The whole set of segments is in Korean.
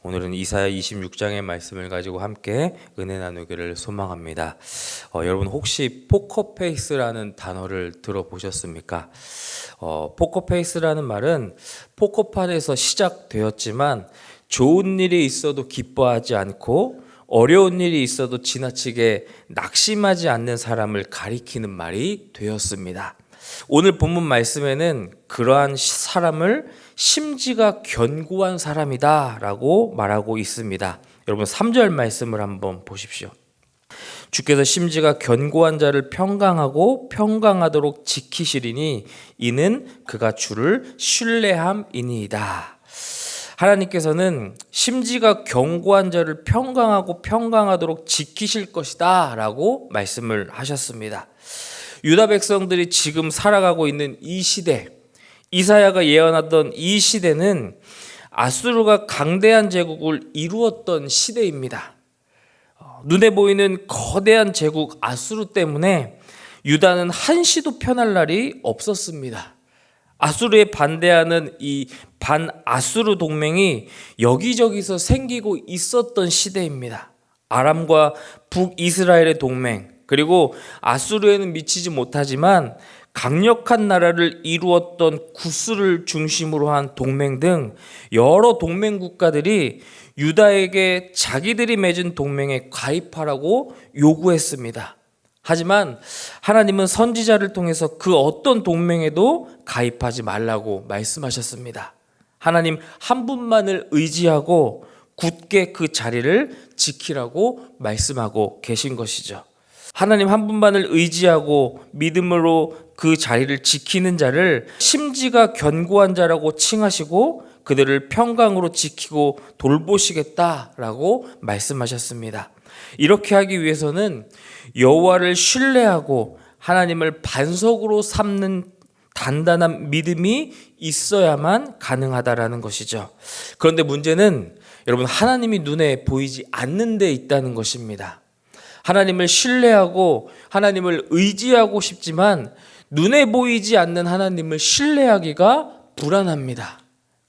오늘은 이사야 26장의 말씀을 가지고 함께 은혜 나누기를 소망합니다. 여러분 혹시 포커페이스라는 단어를 들어보셨습니까? 포커페이스라는 말은 포커판에서 시작되었지만 좋은 일이 있어도 기뻐하지 않고 어려운 일이 있어도 지나치게 낙심하지 않는 사람을 가리키는 말이 되었습니다. 오늘 본문 말씀에는 그러한 사람을 심지가 견고한 사람이다 라고 말하고 있습니다. 여러분 3절 말씀을 한번 보십시오. 주께서 심지가 견고한 자를 평강하고 평강하도록 지키시리니 이는 그가 주를 신뢰함이니이다. 하나님께서는 심지가 견고한 자를 평강하고 평강하도록 지키실 것이다 라고 말씀을 하셨습니다. 유다 백성들이 지금 살아가고 있는 이 시대, 이사야가 예언하던 이 시대는 아수르가 강대한 제국을 이루었던 시대입니다. 눈에 보이는 거대한 제국 아수르 때문에 유다는 한시도 편할 날이 없었습니다. 아수르에 반대하는 이 반아수르 동맹이 여기저기서 생기고 있었던 시대입니다. 아람과 북이스라엘의 동맹, 그리고 아수르에는 미치지 못하지만 강력한 나라를 이루었던 구스를 중심으로 한 동맹 등 여러 동맹 국가들이 유다에게 자기들이 맺은 동맹에 가입하라고 요구했습니다. 하지만 하나님은 선지자를 통해서 그 어떤 동맹에도 가입하지 말라고 말씀하셨습니다. 하나님 한 분만을 의지하고 굳게 그 자리를 지키라고 말씀하고 계신 것이죠. 하나님 한 분만을 의지하고 믿음으로 그 자리를 지키는 자를 심지가 견고한 자라고 칭하시고 그들을 평강으로 지키고 돌보시겠다라고 말씀하셨습니다. 이렇게 하기 위해서는 여호와를 신뢰하고 하나님을 반석으로 삼는 단단한 믿음이 있어야만 가능하다라는 것이죠. 그런데 문제는 여러분 하나님이 눈에 보이지 않는 데 있다는 것입니다. 하나님을 신뢰하고 하나님을 의지하고 싶지만 눈에 보이지 않는 하나님을 신뢰하기가 불안합니다.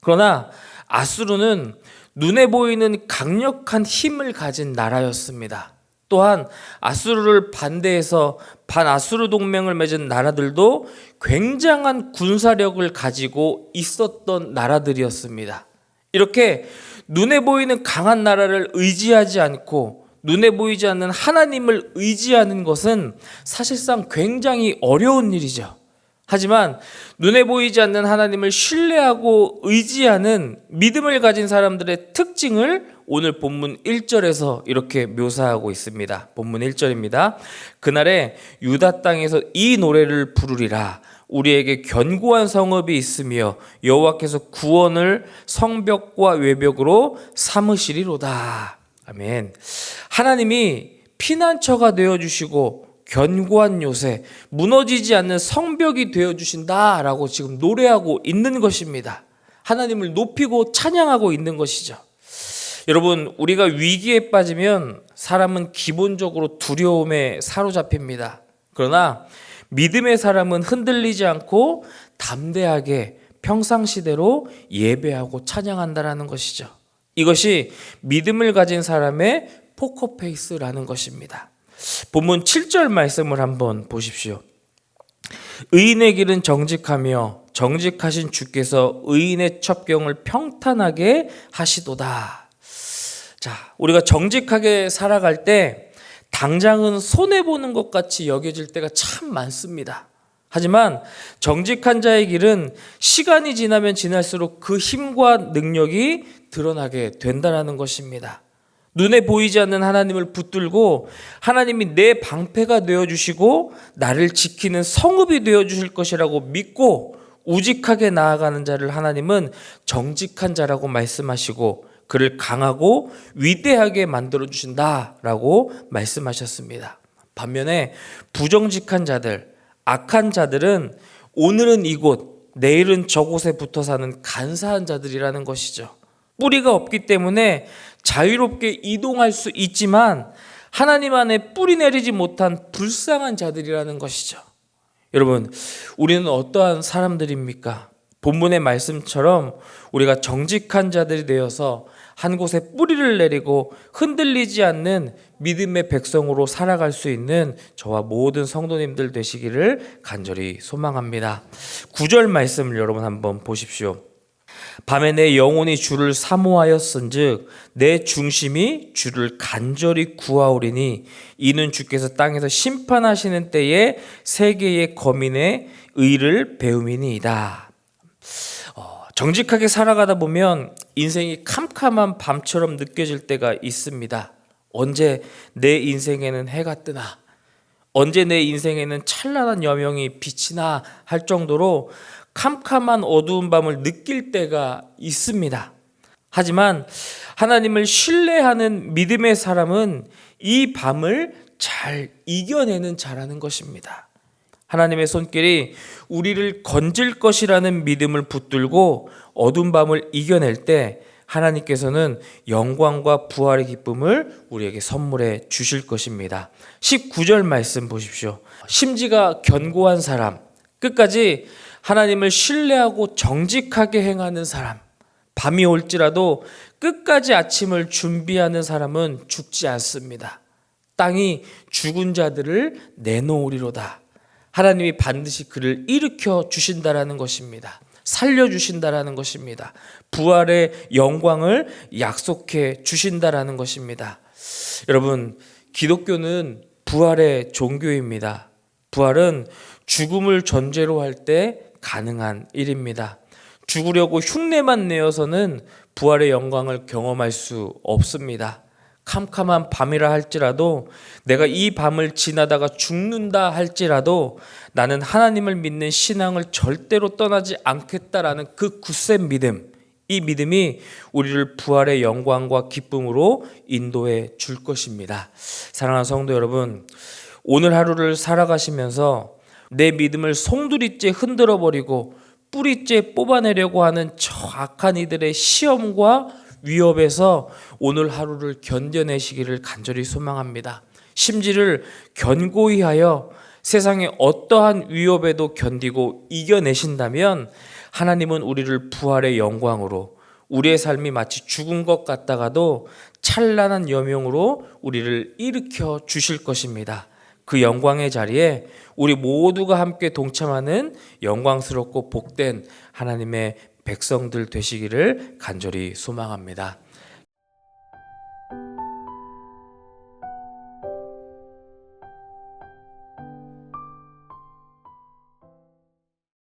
그러나 아수르는 눈에 보이는 강력한 힘을 가진 나라였습니다. 또한 아수르를 반대해서 반아수르 동맹을 맺은 나라들도 굉장한 군사력을 가지고 있었던 나라들이었습니다. 이렇게 눈에 보이는 강한 나라를 의지하지 않고 눈에 보이지 않는 하나님을 의지하는 것은 사실상 굉장히 어려운 일이죠. 하지만 눈에 보이지 않는 하나님을 신뢰하고 의지하는 믿음을 가진 사람들의 특징을 오늘 본문 1절에서 이렇게 묘사하고 있습니다. 본문 1절입니다. 그날에 유다 땅에서 이 노래를 부르리라. 우리에게 견고한 성읍이 있으며 여호와께서 구원을 성벽과 외벽으로 삼으시리로다. 아멘. 하나님이 피난처가 되어주시고 견고한 요새, 무너지지 않는 성벽이 되어주신다라고 지금 노래하고 있는 것입니다. 하나님을 높이고 찬양하고 있는 것이죠. 여러분, 우리가 위기에 빠지면 사람은 기본적으로 두려움에 사로잡힙니다. 그러나 믿음의 사람은 흔들리지 않고 담대하게 평상시대로 예배하고 찬양한다라는 것이죠. 이것이 믿음을 가진 사람의 포커페이스라는 것입니다. 본문 7절 말씀을 한번 보십시오. 의인의 길은 정직하며 정직하신 주께서 의인의 첩경을 평탄하게 하시도다. 자, 우리가 정직하게 살아갈 때 당장은 손해보는 것 같이 여겨질 때가 참 많습니다. 하지만 정직한 자의 길은 시간이 지나면 지날수록 그 힘과 능력이 드러나게 된다는 것입니다. 눈에 보이지 않는 하나님을 붙들고 하나님이 내 방패가 되어주시고 나를 지키는 성읍이 되어주실 것이라고 믿고 우직하게 나아가는 자를 하나님은 정직한 자라고 말씀하시고 그를 강하고 위대하게 만들어주신다라고 말씀하셨습니다. 반면에 부정직한 자들, 악한 자들은 오늘은 이곳, 내일은 저곳에 붙어 사는 간사한 자들이라는 것이죠. 뿌리가 없기 때문에 자유롭게 이동할 수 있지만 하나님 안에 뿌리 내리지 못한 불쌍한 자들이라는 것이죠. 여러분, 우리는 어떠한 사람들입니까? 본문의 말씀처럼 우리가 정직한 자들이 되어서 한 곳에 뿌리를 내리고 흔들리지 않는 믿음의 백성으로 살아갈 수 있는 저와 모든 성도님들 되시기를 간절히 소망합니다. 9절 말씀을 여러분 한번 보십시오. 밤에 내 영혼이 주를 사모하였은즉 내 중심이 주를 간절히 구하오리니 이는 주께서 땅에서 심판하시는 때에 세계의 거민의 의를 배움이니이다. 정직하게 살아가다 보면 인생이 캄캄한 밤처럼 느껴질 때가 있습니다. 언제 내 인생에는 해가 뜨나, 언제 내 인생에는 찬란한 여명이 비치나 할 정도로 캄캄한 어두운 밤을 느낄 때가 있습니다. 하지만 하나님을 신뢰하는 믿음의 사람은 이 밤을 잘 이겨내는 자라는 것입니다. 하나님의 손길이 우리를 건질 것이라는 믿음을 붙들고 어두운 밤을 이겨낼 때 하나님께서는 영광과 부활의 기쁨을 우리에게 선물해 주실 것입니다. 19절 말씀 보십시오. 심지가 견고한 사람, 끝까지 하나님을 신뢰하고 정직하게 행하는 사람, 밤이 올지라도 끝까지 아침을 준비하는 사람은 죽지 않습니다. 땅이 죽은 자들을 내놓으리로다. 하나님이 반드시 그를 일으켜 주신다라는 것입니다. 살려주신다라는 것입니다. 부활의 영광을 약속해 주신다라는 것입니다. 여러분, 기독교는 부활의 종교입니다. 부활은 죽음을 전제로 할 때 가능한 일입니다. 죽으려고 흉내만 내어서는 부활의 영광을 경험할 수 없습니다. 캄캄한 밤이라 할지라도, 내가 이 밤을 지나다가 죽는다 할지라도 나는 하나님을 믿는 신앙을 절대로 떠나지 않겠다라는 그 굳센 믿음, 이 믿음이 우리를 부활의 영광과 기쁨으로 인도해 줄 것입니다. 사랑하는 성도 여러분, 오늘 하루를 살아가시면서 내 믿음을 송두리째 흔들어버리고 뿌리째 뽑아내려고 하는 저 악한 이들의 시험과 위협에서 오늘 하루를 견뎌내시기를 간절히 소망합니다. 심지를 견고히 하여 세상의 어떠한 위협에도 견디고 이겨내신다면 하나님은 우리를 부활의 영광으로, 우리의 삶이 마치 죽은 것 같다가도 찬란한 여명으로 우리를 일으켜 주실 것입니다. 그 영광의 자리에 우리 모두가 함께 동참하는 영광스럽고 복된 하나님의 백성들 되시기를 간절히 소망합니다.